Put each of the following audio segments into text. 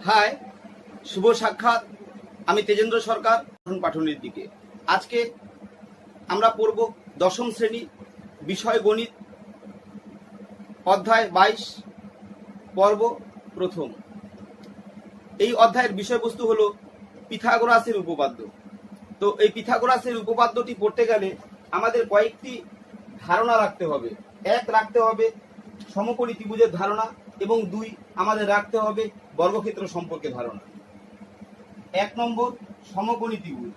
High, শুভ সাক্ষাৎ। আমি তেজেন্দ্র সরকার, পাঠনের দিকে। আজকে আমরা পড়ব দশম শ্রেণী, বিষয় গণিত, অধ্যায় 22, পর্ব প্রথম। এই অধ্যায়ের বিষয়বস্তু হলো পিথাগোরাসের উপপাদ্য। তো এই পিথাগোরাসের উপপাদ্যটি পড়তে গেলে আমাদের কয়েকটি ধারণা রাখতে হবে। এক, রাখতে হবে সমকোণী ত্রিভুজের ধারণা, এবং দুই, আমাদের রাখতে হবে বর্গক্ষেত্র সম্পর্কে ধারণা। 1 নম্বর, সমকোণী ত্রিভুজ।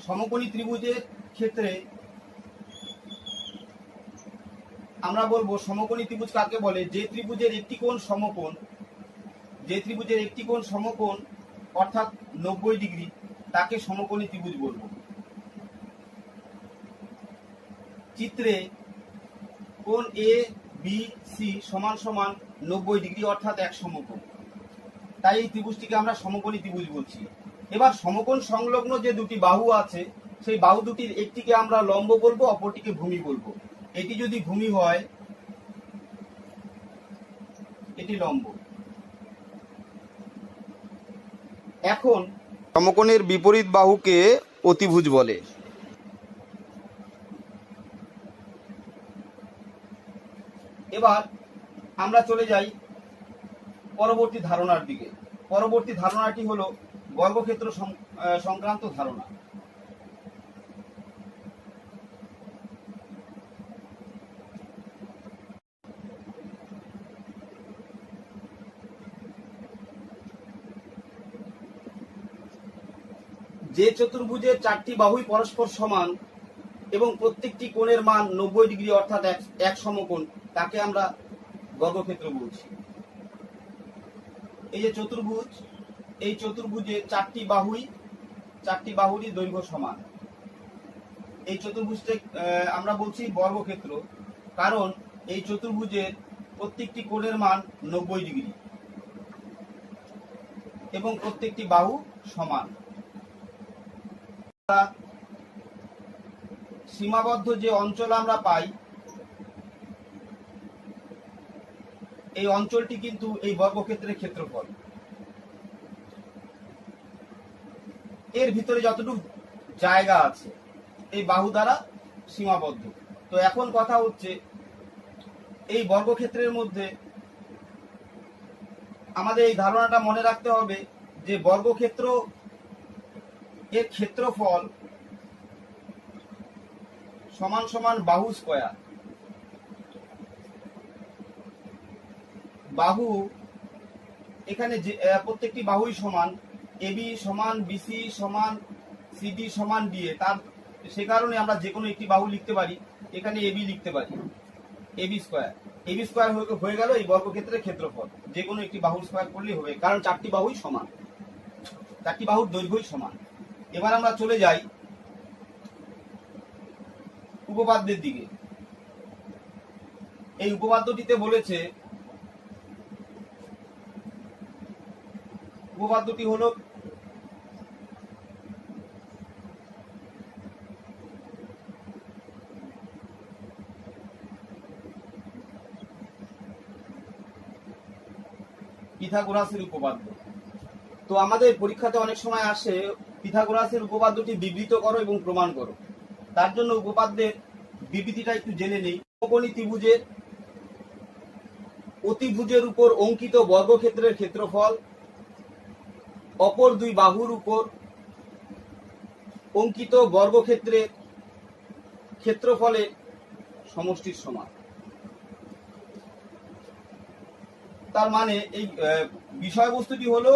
সমকোণী ত্রিভুজের ক্ষেত্রে আমরা বলবো সমকোণী ত্রিভুজ কাকে বলে? যে ত্রিভুজের একটি কোণ সমকোণ, অর্থাৎ 90 ডিগ্রি, তাকে সমকোণী ত্রিভুজ বলবো। চিত্রে কোণ এ বি সি সমান সমান 90 ডিগ্রি, অর্থাৎ এক সমকোণ, তাই এই ত্রিভুজটিকে আমরা সমকোণী ত্রিভুজ বলছি। এবার সমকোণ সংলগ্ন যে দুটি বাহু আছে, সেই বাহু দুটির একটিকে আমরা লম্ব বলবো, অপরটিকে ভূমি বলবো। এটি যদি ভূমি হয়, এটি লম্ব। এখন সমকোণের বিপরীত বাহুকে অতিভুজ বলে। এবার আমরা চলে যাই পরবর্তী ধারণার দিকে। পরবর্তী ধারণাটি হলো বর্গক্ষেত্র সংক্রান্ত ধারণা। যে চতুর্ভুজের 4টি বাহুই পরস্পর সমান এবং প্রত্যেকটি কোণের মান 90 ডিগ্রি, অর্থাৎ এক সমকোণ, তাকে আমরা বর্গক্ষেত্র বলছি। এই যে চতুর্ভুজ, এই চতুর্ভুজের 4টি বাহুরই দৈর্ঘ্য সমান। এই চতুর্ভুজকে আমরা বলছি বর্গক্ষেত্র, কারণ এই চতুর্ভুজের প্রত্যেকটি কোণের মান 90 ডিগ্রি এবং প্রত্যেকটি বাহু সমান। সীমাবদ্ধ যে অঞ্চল আমরা পাই, এই অঞ্চলটি কিন্তু এই বর্গক্ষেত্রের ক্ষেত্রফল। এর ভিতরে যতটুকু জায়গা আছে এই বাহু দ্বারা সীমাবদ্ধ। তো এখন কথা হচ্ছে, এই বর্গক্ষেত্রের মধ্যে আমাদের এই ধারণাটা মনে রাখতে হবে যে বর্গক্ষেত্র এর ক্ষেত্রফল সমান সমান বাহু স্কয়ার। বাহু এখানে প্রত্যেকটি বাহুই সমান, এবি সমান বিসি সমান সিডি সমান ডিএ। সে কারণে আমরা যে কোনো একটি বাহু লিখতে পারি, এখানে এবি লিখতে পারি, এবি স্কয়ার হয়ে গেল এই বর্গক্ষেত্রের ক্ষেত্রফল। যে কোনো একটি বাহু স্কয়ার করলেই হবে, কারণ 4টি বাহুই সমান, 4টি বাহুর দৈর্ঘ্যই সমান। এবার আমরা চলে যাই উপপাদ্যের দিকে। এই উপপাদ্যটিতে বলেছে, উপপাদ্যটি হলো পিথাগোরাসের উপপাদ্য। তো আমাদের পরীক্ষাতে অনেক সময় আসে পিথাগোরাসের উপপাদ্যটি বিবৃত করো এবং প্রমাণ করো। তার জন্য উপপাদ্যের বিবৃতিটা একটু জেনে নেই। সমকোণী ত্রিভুজের অতিভুজের উপর অঙ্কিত বর্গক্ষেত্রের ক্ষেত্রফল অপর দুই বাহুর উপর অঙ্কিত বর্গক্ষেত্রের ক্ষেত্রফলের সমষ্টির সমান। তার মানে এই বিষয়বস্তুটি হলো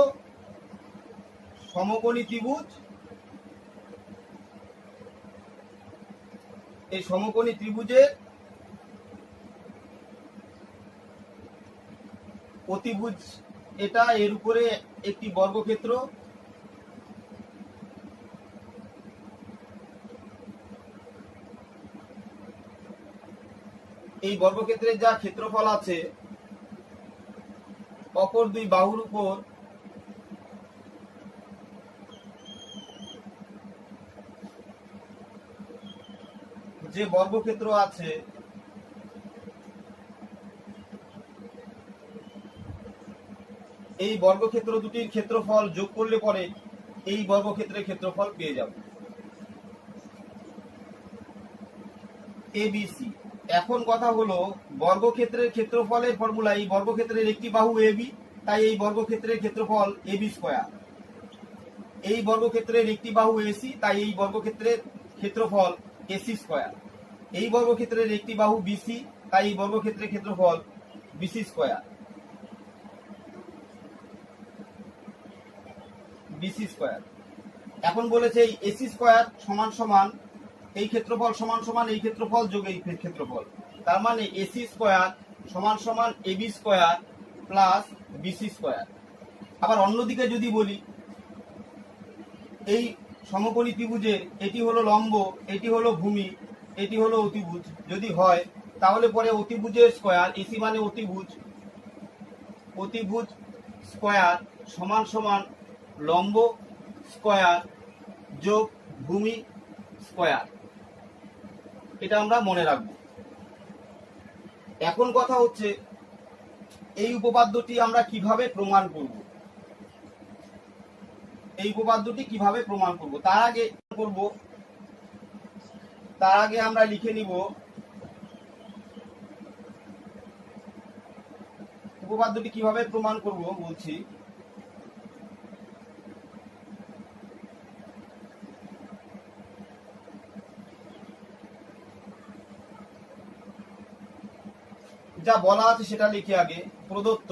সমকোণী ত্রিভুজ। এই সমকোণী ত্রিভুজের অতিভুজ এটা, এর উপরে একটি বর্গক্ষেত্র, এই বর্গক্ষেত্রের যা ক্ষেত্রফল আছে অপর দুই বাহুর উপর যে বর্গক্ষেত্র আছে এই বর্গক্ষেত্র দুটির ক্ষেত্রফল যোগ করলে পরে এই বর্গক্ষেত্রের ক্ষেত্রফল পেয়ে যাব এবিসি। এখন কথা হলো বর্গক্ষেত্রের ক্ষেত্রফলের ফর্মুলা, এই বর্গক্ষেত্রের একটি বাহু এবি, তাই এই বর্গক্ষেত্রের ক্ষেত্রফল এবি স্কয়ার। এই বর্গক্ষেত্রের একটি বাহু এসি, তাই এই বর্গক্ষেত্রের ক্ষেত্রফল এসি স্কয়ার। এই বর্গক্ষেত্রের একটি বাহু বিসি, তাই এই বর্গক্ষেত্রের ক্ষেত্রফল বিসি স্কয়ার। BC square. এখন বলেছে এই এসি স্কয়ার সমান সমান এই ক্ষেত্রফল সমান সমান এই ক্ষেত্রফল যোগ এই ক্ষেত্রফল, তার মানে এসি স্কয়ার সমান সমান AB square plus BC square. আবার অন্যদিকে যদি বলি, এই সমকোণী ত্রিভুজের এটি হলো লম্ব, এটি হলো ভূমি, এটি হলো অতিভুজ যদি হয়, তাহলে পরে অতিভুজের স্কয়ার, এসি মানে অতিভুজ, অতিভুজ স্কয়ার সমান সমান লম্ব স্কয়ার যোগ ভূমি স্কয়ার। এটা আমরা মনে রাখব। এখন কথা হচ্ছে এই উপপাদ্যটি আমরা কিভাবে প্রমাণ করব, এই উপপাদ্যটি কিভাবে প্রমাণ করব। তার আগে আমরা লিখে নিব উপপাদ্যটি কিভাবে প্রমাণ করব বলছি। যা বলা আছে সেটা লিখে আগে। প্রদত্ত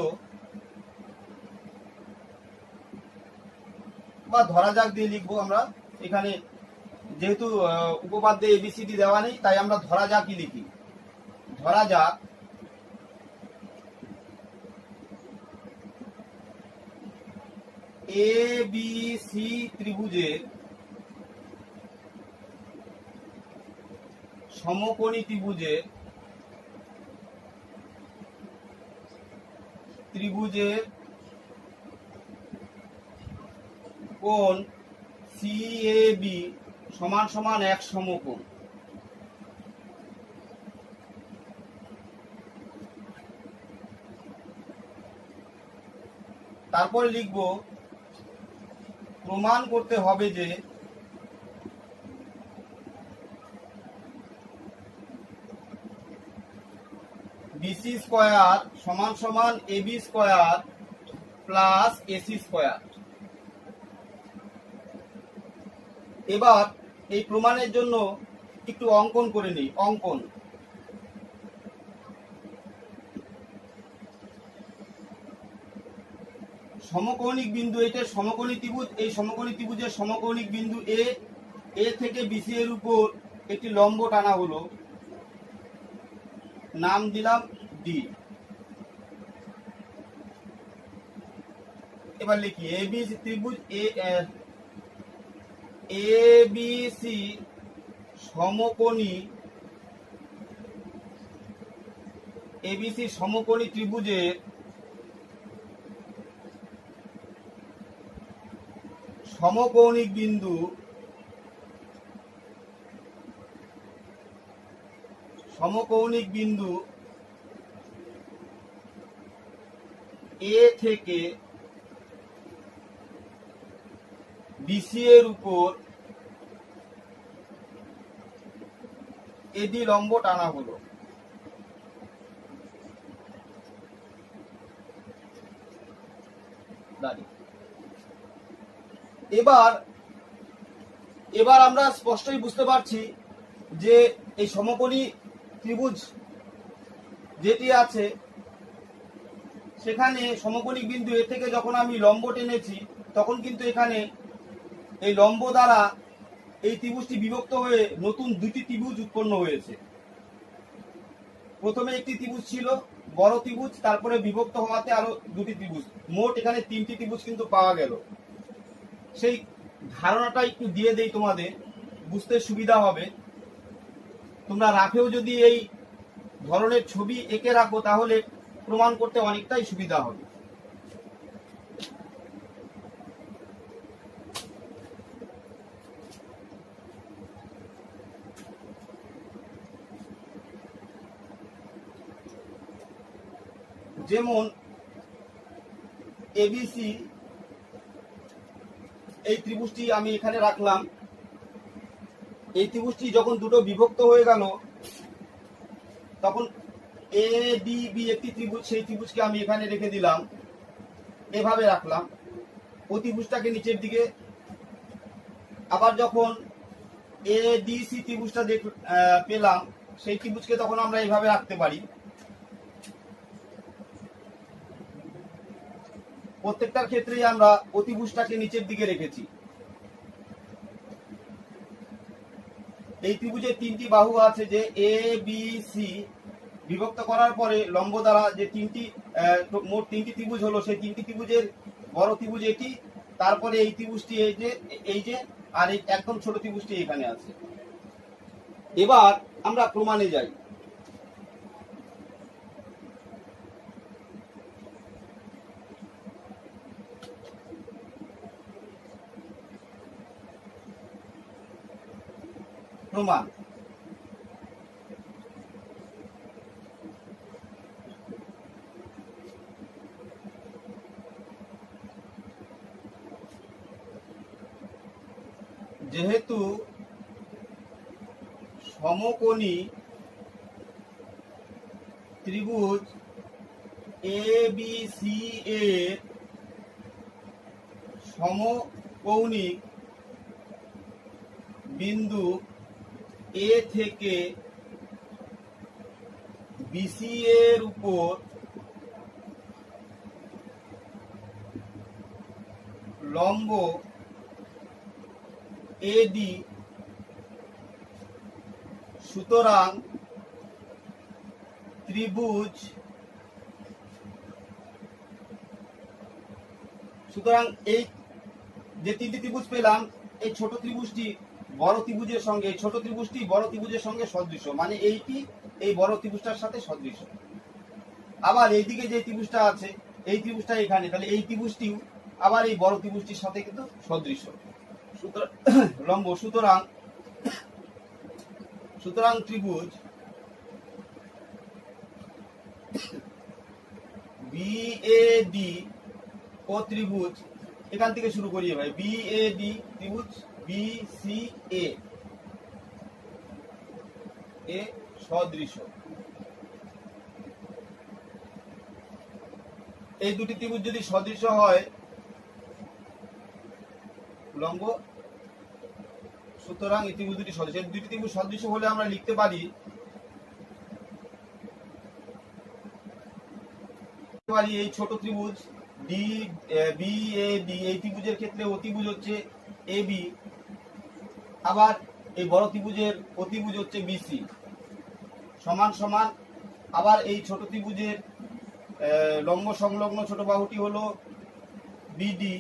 বা ধরা যাক দিয়ে লিখবো আমরা, এখানে যেহেতু উপপাদ্যে এবিসিডি দেওয়া নেই তাই আমরা ধরা যাকই লিখি। ধরা যাক এবিসি ত্রিভুজের সমকোণী ত্রিভুজের কোণ সিএবি সমান সমান এক সমকোণ। তারপরে লিখব প্রমাণ করতে হবে যে বিসি স্কয়ার সমান সমান AB square plus AC square. এবার এই প্রমাণের জন্য একটু অঙ্কন করে নিই। অঙ্কন, সমকৌণিক বিন্দু, এটা সমকোণী ত্রিভুজ, এই সমকোণী ত্রিভুজের সমকৌণিক বিন্দু এ থেকে বিসি এর উপর একটি লম্ব টানা হলো, নাম দিলাম ডি। এবার লিখি এবিসি ত্রিভুজ এবিসি সমকোণী ত্রিভুজের সমকৌণিক বিন্দু এ থেকে বিসি এর উপর এডি লম্ব টানা হলো। এবার আমরা স্পষ্টই বুঝতে পারছি যে এই সমকোণী ত্রিভুজ যেটি আছে সেখানে সমকোণিক বিন্দু এ থেকে যখন আমি লম্ব টেনেছি তখন কিন্তু এখানে এই লম্ব দ্বারা এই ত্রিভুজটি বিভক্ত হয়ে নতুন দুটি ত্রিভুজ উৎপন্ন হয়েছে। প্রথমে একটি ত্রিভুজ ছিল বড় ত্রিভুজ, তারপরে বিভক্ত হওয়াতে আরো দুটি ত্রিভুজ, মোট এখানে তিনটি ত্রিভুজ কিন্তু পাওয়া গেল। সেই ধারণাটা একটু দিয়ে দেই, তোমাদের বুঝতে সুবিধা হবে। তোমরা রাখেও যদি এই ধরনের ছবি এঁকে রাখো তাহলে প্রমাণ করতে অনেকটাই সুবিধা হবে। যেমন এবিসি, এই ত্রিভুজটি আমি এখানে রাখলাম। এই ত্রিভুজটি যখন দুটো বিভক্ত হয়ে গেল তখন এডিবি একটি ত্রিভুজ, সেই ত্রিভুজকে আমি এখানে রেখে দিলাম, এভাবে রাখলাম অতিভুজটাকে নিচের দিকে। আবার যখন এডিসি ত্রিভুজটা পেলাম, সেই ত্রিভুজকে তখন আমরা এইভাবে রাখতে পারি। প্রত্যেকটার ক্ষেত্রেই আমরা অতিভুজটাকে নিচের দিকে রেখেছি। এই ত্রিভুজের তিনটি বাহু আছে, যে এ বি সি বিভক্ত করার পরে লম্ব দ্বারা যে মোট তিনটি ত্রিভুজ হলো, সেই তিনটি ত্রিভুজের বড় ত্রিভুজ এটি, তারপরে এই ত্রিভুজটি এই যে আর এই একদম ছোট ত্রিভুজটি এখানে আছে। এবার আমরা প্রমাণে যাই। প্রমাণ। যেহেতু সমকোণী ত্রিভুজ এবিসি এর সমকৌণিক বিন্দু এ থেকে বিসি এর উপর লম্ব এডি, সুতরাং ত্রিভুজ, সুতরাং এই যে তিনটি ত্রিভুজ পেলাম, এই ছোট ত্রিভুজটি বড় ত্রিভুজের সঙ্গে, এই ছোট ত্রিভুজটি বড় ত্রিভুজের সঙ্গে সদৃশ, মানে এইটি এই বড় ত্রিভুজটার সাথে সদৃশ। আবার এইদিকে যে ত্রিভুজটা আছে, এই ত্রিভুজটা এখানে, তাহলে এই ত্রিভুজটিও আবার এই বড় ত্রিভুজটির সাথে কিন্তু সদৃশ। সুতরাং লম্ব, সুতরাং ত্রিভুজ বিএডি ও ত্রিভুজ, এখান থেকে শুরু করি ভাই, বিএডি ত্রিভুজ বিসিএ এ সদৃশ। এই দুটি ত্রিভুজ যদি সদৃশ হয় লম্ব, সুতরাং এই ত্রিভুজ দুটি সদৃশ। এই দুটি ত্রিভুজ সদৃশ হলে আমরা লিখতে পারি এই ছোট ত্রিভুজ বিএডি, এই ত্রিভুজের ক্ষেত্রে অতিভুজ হচ্ছে এবি, আবার এই বড় ত্রিভুজের অতিভুজ হচ্ছে বিসি, সমান সমান। আবার এই ছোট ত্রিভুজের লম্ব সংলগ্ন ছোট বাহুটি হলো বিডি,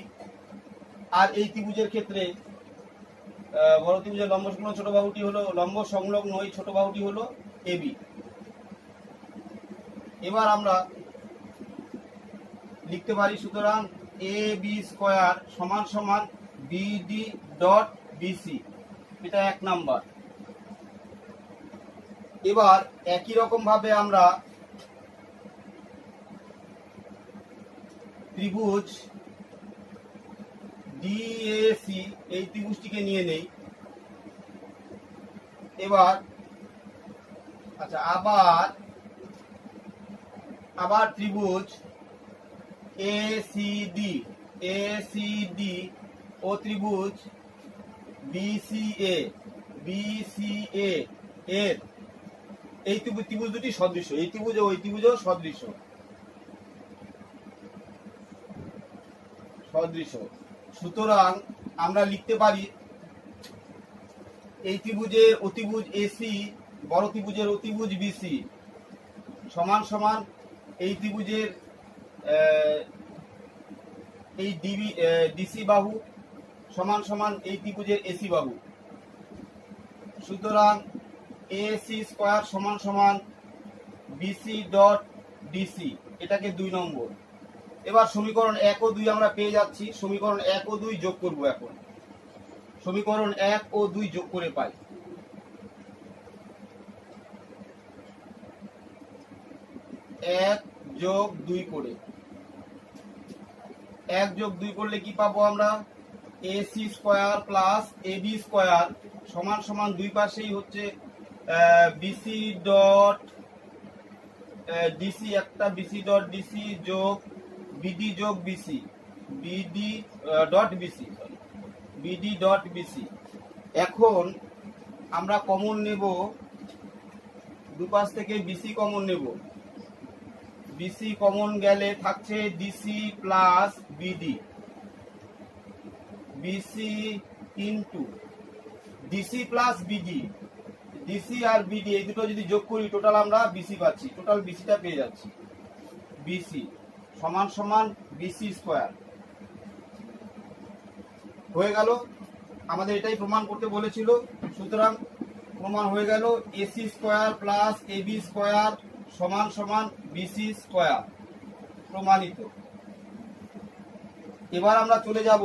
আর এই ত্রিভুজের ক্ষেত্রে বড় ত্রিভুজের লম্ব সংলগ্ন ছোট বাহুটি হলো লম্ব সংলগ্ন এই ছোট বাহুটি হলো এবি। এবার আমরা লিখতে পারি, সুতরাং এ বি স্কয়ার সমান সমান বিডি ডট বিসি, এটা 1 নাম্বার। এবার একই রকম ভাবে আমরা ত্রিভুজ ডিএসি, এই ত্রিভুজটিকে নিয়ে নেই। এবার আচ্ছা, আবার ত্রিভুজ এসিডি ও ত্রিভুজ বিসিএ এর এই ত্রিভুজ দুটি সদৃশ, এই ত্রিভুজ ও ওই ত্রিভুজও সদৃশ। সুতরাং আমরা লিখতে পারি এই ত্রিভুজের অতিভুজ এসি, বড় ত্রিভুজের অতিভুজ বিসি সমান সমান এই ত্রিভুজের এই ডিসি বাহু সমান সমান এই ত্রিভুজের এসি বাহু। সুতরাং এসি স্কয়ার সমান সমান বিসি ডট ডিসি, এটাকে 2 নম্বর। এবার সমীকরণ 1 ও 2 আমরা পেয়ে যাচ্ছি। সমীকরণ 1 ও 2 যোগ করব। এখন সমীকরণ 1 ও 2 যোগ করে পাই 1 যোগ 2 করে 1 যোগ 2 করলে কি পাবো আমরা AC square plus AB square সমান সমান দুই পাশেই হচ্ছে BC ডট DC একটা BC ডট DC যোগ BD যোগ BC BD dot BC sorry BD dot BC। এখন আমরা কমন নেব দুপাশ থেকে BC কমন নেব, BC কমন গেলে থাকছে DC plus BD, BC into DC plus BD, DC আর BD এই দুটো যদি যোগ করি টোটাল আমরা BC পাচ্ছি, টোটাল BCটা পেয়ে যাচ্ছি। BC সমান সমান BC স্কয়ার হয়ে গেল। আমাদের এটাই প্রমাণ করতে বলেছিল, সুতরাং প্রমাণ হয়ে গেল AC square plus AB square সমান সমান BC স্কয়ার, প্রমাণিত। এবার আমরা চলে যাব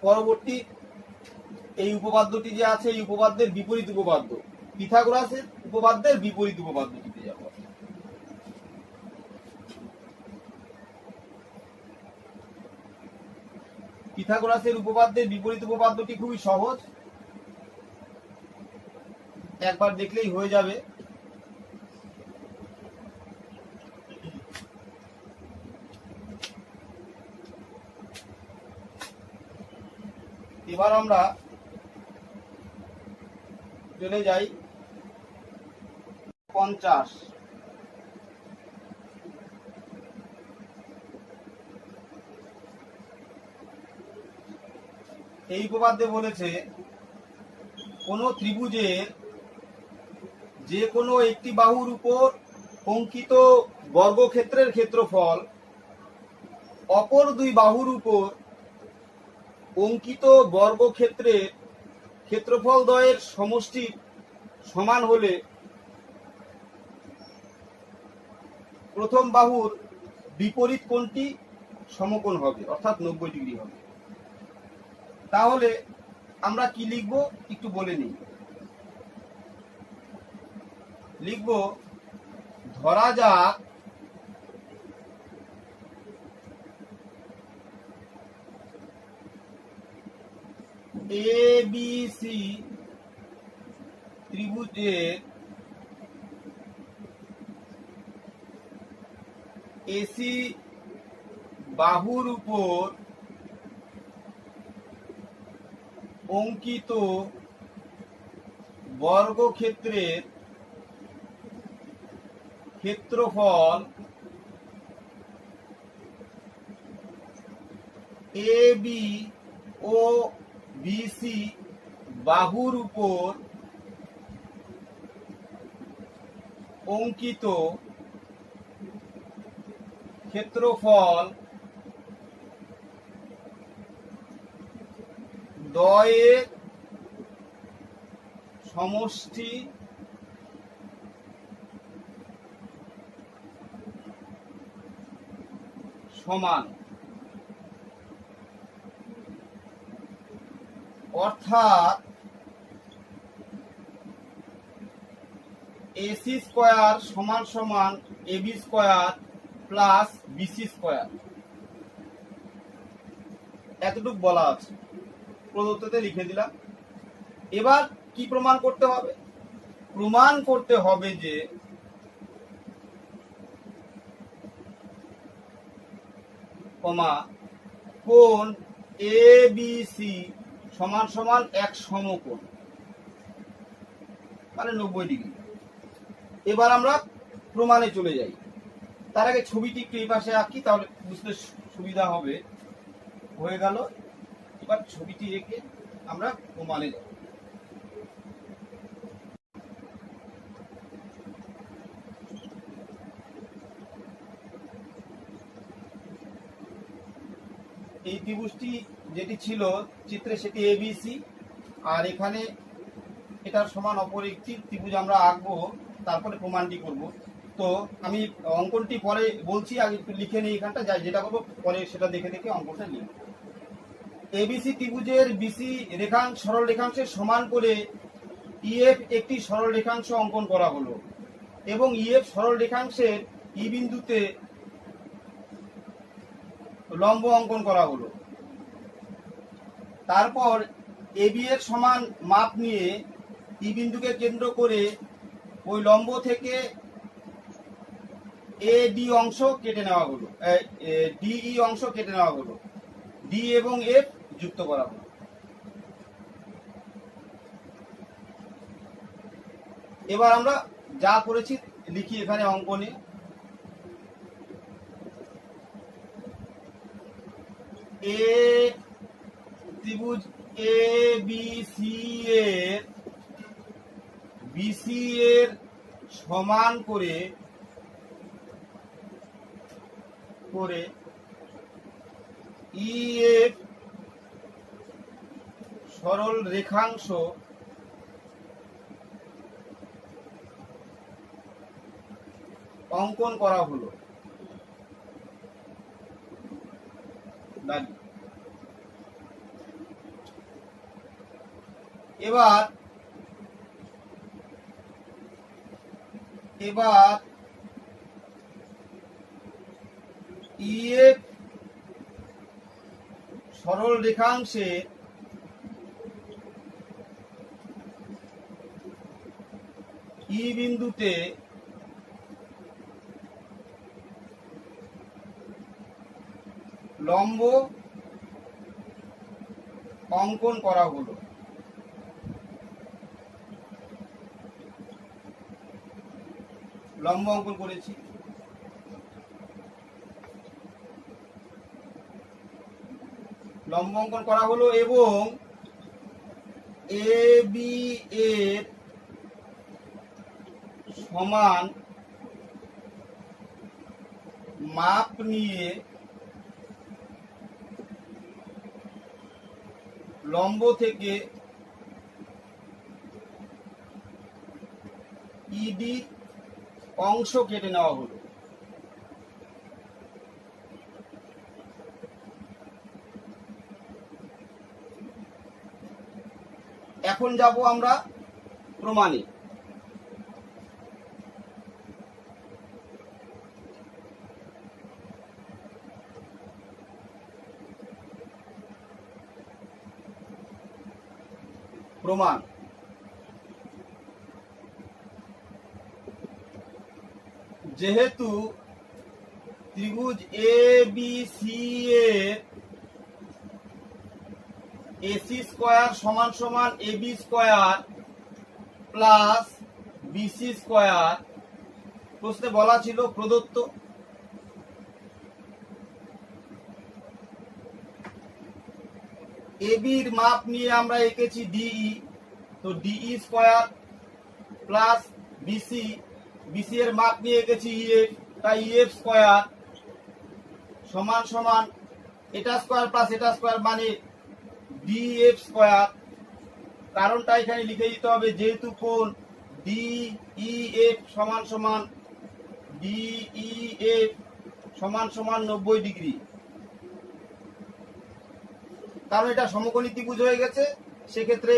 পরবর্তী এই উপপাদ্যটি যে আছে এই উপপাদ্যের বিপরীত উপপাদ্য, পিথাগোরাসের উপপাদ্যের বিপরীত উপপাদ্যটিতে যাব। পিথাগোরাসের উপপাদ্যের বিপরীত উপপাদ্যটি খুবই সহজ, একবার দেখলেই হয়ে যাবে। এবার আমরা চলে যাই 50। এই উপপাদ্যে বলেছে কোন ত্রিভুজের যে কোনো একটি বাহুর উপর অঙ্কিত বর্গক্ষেত্রের ক্ষেত্রফল অপর দুই বাহুর উপর অঙ্কিত বর্গক্ষেত্রের ক্ষেত্রফল দ্বয়ের সমষ্টি সমান হলে প্রথম বাহুর বিপরীত কোণটি সমকোণ হবে, অর্থাৎ 90 ডিগ্রি হবে। তাহলে আমরা কি লিখব একটু বলে নিই। লিখব ধরা যাক ABC ত্রিভুজের AC বাহুর উপর অঙ্কিত বর্গক্ষেত্রের ক্ষেত্রফল AB ও BC বাহুর উপর অঙ্কিত ক্ষেত্রফল দ্বয়ের সমষ্টি সমান, অর্থাৎ AC স্কয়ার সমান সমান AB square plus BC square, এতটুকু বলা আছে, প্রদত্ততে লিখে দিলাম। এবার কি প্রমাণ করতে হবে? প্রমাণ করতে হবে যে কোণ ABC সমান সমান এক সমকোণ, মানে 90 ডিগ্রি। এবার আমরা প্রমাণে চলে যাই। তার আগে ছবিটি একটু এই পাশে আঁকি, তাহলে বুঝতে সুবিধা হবে। হয়ে গেল। এবার ছবিটি এঁকে আমরা প্রমাণে যাব। এই ত্রিভুজটি যেটি ছিল চিত্রে সেটি ABC, আর এখানে এটার সমান অপর একটি ত্রিভুজ আমরা আঁকবো, তারপরে প্রমাণটি করব। তো আমি অঙ্কনটি পরে বলছি, আগে একটু লিখে নিই এখানটা, যাই যেটা করবো পরে সেটা দেখে দেখে অঙ্কনটা লিখব। ABC ত্রিভুজের BC রেখাংশ সরল রেখাংশের সমান করে EF একটি সরল রেখাংশ অঙ্কন করা হলো, এবং EF সরল রেখাংশের ই বিন্দুতে লম্ব অঙ্কন করা হলো। তারপর এবি এর সমান মাপ নিয়ে ই বিন্দুকে কেন্দ্র করে ওই লম্ব থেকে এ ডি অংশ কেটে নেওয়া হলো, ডিই অংশ কেটে নেওয়া হলো, ডি এবং এফ যুক্ত করা হলো। এবার আমরা যা করেছি লিখি এখানে অঙ্কনে। এ ত্রিভুজ এ বি সি এর বিসি এর সমান করে ই এফ সরল রেখাংশ অঙ্কন করা হলো। এবার ইএফ সরল রেখাংশে ই বিন্দুতে লম্ব অঙ্কন করা হলো। লম্ব অঙ্কন করেছি। লম্ব অঙ্কন করা হলো এবং এ বি এর সমান মাপ নিয়ে লম্ব থেকে ইডি অংশ কেটে নেওয়া হলো। এখন যাব আমরা প্রমাণে। প্রমাণ যেহেতু ত্রিভুজ এ বি সি এর এসি স্কয়ার সমান সমান AB square plus BC square প্রশ্নে বলা ছিল প্রদত্ত, এবির মাপ নিয়ে আমরা এঁকেছি ডিই, তো DE square plus BC, BC এর মাপ নিয়ে এঁকেছি ইএফ, তাই ইএফ স্কয়ার সমান সমান এটা স্কয়ার প্লাস এটা স্কয়ার মানে ডিএফ স্কয়ার। কারণটা এখানে লিখে দিতে হবে, যেহেতু কোণ ডিইএফ সমান সমান 90 ডিগ্রি, কারণ এটা সমকোণী ত্রিভুজ হয়ে গেছে। সেক্ষেত্রে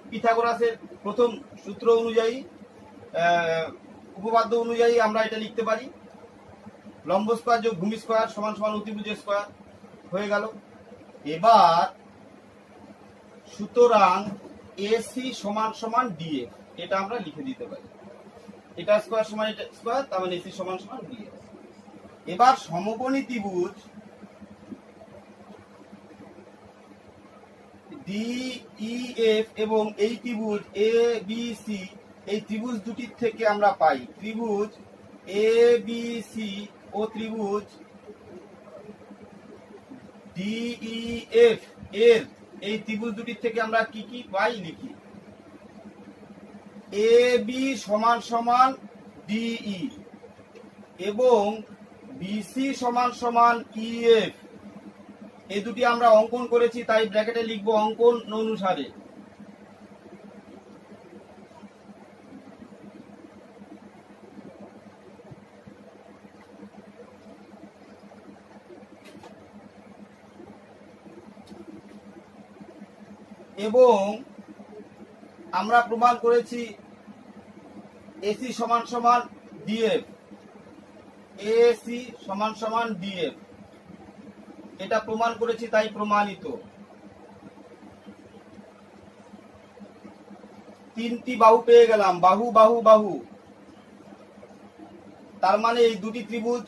পিথাগোরাসের প্রথম সূত্র অনুযায়ী, উপপাদ্য অনুযায়ী আমরা এটা লিখতে পারি, লম্ব স্কয়ার যোগ ভূমি স্কয়ার সমান সমান অতিভুজের স্কয়ার হয়ে গেল। এবার সুতরাং এসি সমান সমান ডিএফ, এটা আমরা লিখে দিতে পারি, এটা স্কয়ার সমান এটা স্কয়ার, তার মানে এসি সমান সমান ডিএফ। এবার সমকোণী ত্রিভুজ ডিইএফ এবং এই ত্রিভুজ এ বি সি, এই ত্রিভুজ দুটির থেকে আমরা পাই ত্রিভুজ এ বি সি ও ত্রিভুজ ডিইএফ এর এই ত্রিভুজ দুটির থেকে আমরা কি কি পাই লিখি। এ বি সমান সমান ডিই এবং বিসি সমান সমান ইএফ, এই দুটি আমরা অঙ্কন করেছি, তাই ব্র্যাকেটে লিখবো অঙ্কন অনুসারে। এবং আমরা প্রমাণ করেছি এসি সমান সমান ডিএফ, এসি সমান সমান ডিএফ, এটা প্রমাণ করেছি তাই প্রমাণিত। তিনটি বাহু পেয়ে গেলাম, বাহু বাহু বাহু, তার মানে এই দুটি ত্রিভুজ,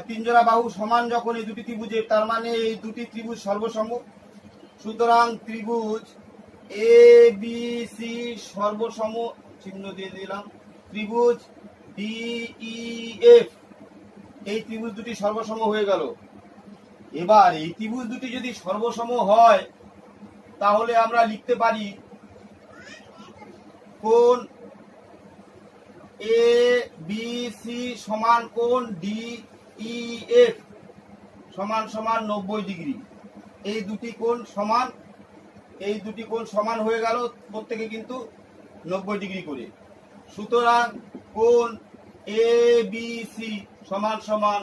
তিন জোড়া বাহু সমান যখন এই দুটি ত্রিভুজের, তার মানে এই দুটি ত্রিভুজ সর্বসম। সুতরাং ত্রিভুজ এ বি সি সর্বসম, চিহ্ন দিয়ে দিলাম। ত্রিভুজ ডিইএফ, এই ত্রিভুজ দুটি সর্বসম হয়ে গেল। এবার এই ত্রিভুজ দুটি যদি সর্বসম হয় তাহলে আমরা লিখতে পারি কোণ এ বি সি সমান কোণ ডিইএফ সমান সমান 90 ডিগ্রি। এই দুটি কোণ সমান, এই দুটি কোণ সমান হয়ে গেল প্রত্যেকে কিন্তু 90 ডিগ্রি করে। সুতরাং কোণ এ বি সি সমান সমান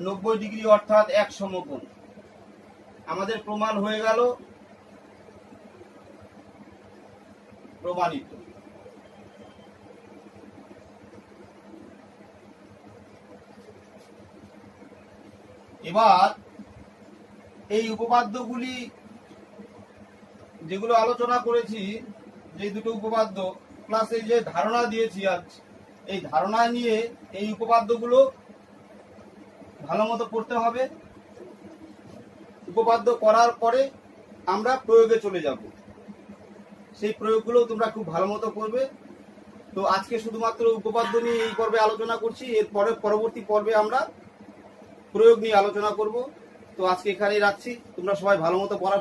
90 ডিগ্রি অর্থাৎ এক সমকোণ। আমাদের প্রমাণ হয়ে গেল, প্রমাণিত। এবার এই উপপাদ্যগুলি যেগুলো আলোচনা করেছি, যে দুটো উপপাদ্য প্লাস এই যে ধারণা দিয়েছি আজ, এই ধারণা নিয়ে এই উপপাদ্যগুলো ভালো মতো পড়তে হবে। উপপাদ্য করার পরে আমরা প্রয়োগে চলে যাব, সেই প্রয়োগগুলো তোমরা খুব ভালো মতো করবে। তো আজকে শুধুমাত্র উপপাদ্য নিয়ে এই পর্বে আলোচনা করছি, এরপরে পরবর্তী পর্বে আমরা প্রয়োগ নিয়ে আলোচনা করব। তো আজকে এখানেই রাখছি, তোমরা সবাই ভালো মতো পড়া